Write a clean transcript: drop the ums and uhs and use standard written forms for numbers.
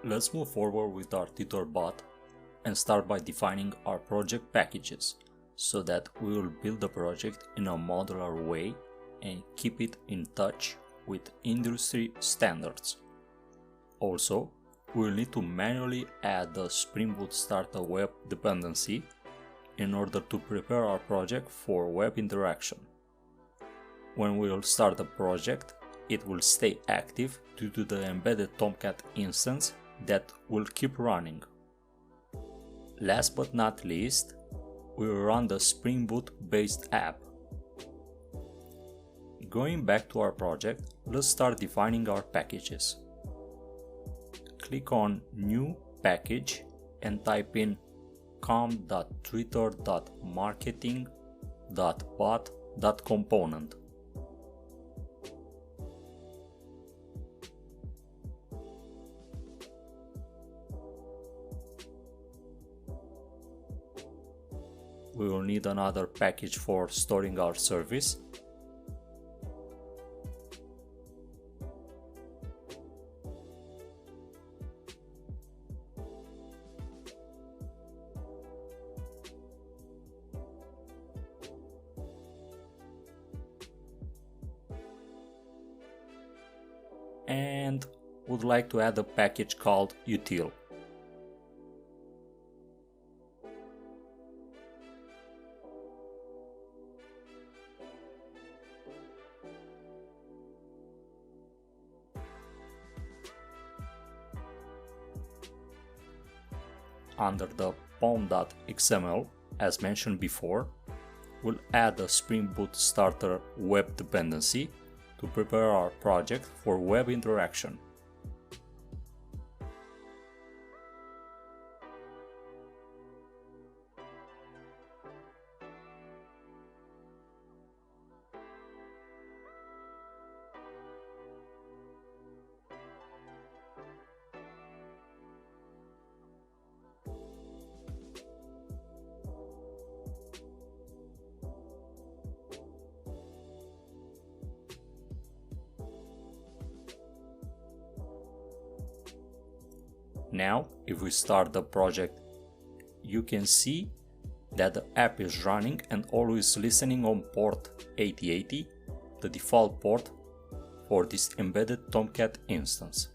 Let's move forward with our tutor bot and start by defining our project packages so that we will build the project in a modular way and keep it in touch with industry standards. Also, we will need to manually add the Spring Boot Starter web dependency in order to prepare our project for web interaction. When we will start the project, it will stay active due to the embedded Tomcat instance that will keep running. Last but not least, we will run the Spring Boot based app. Going back to our project, let's start defining our packages. Click on New Package and type in com.twitter.marketing.bot.component. We will need another package for storing our service. And would like to add a package called util. Under the pom.xml, as mentioned before, we'll add a Spring Boot Starter web dependency to prepare our project for web interaction. Now, if we start the project, you can see that the app is running and always listening on port 8080, the default port for this embedded Tomcat instance.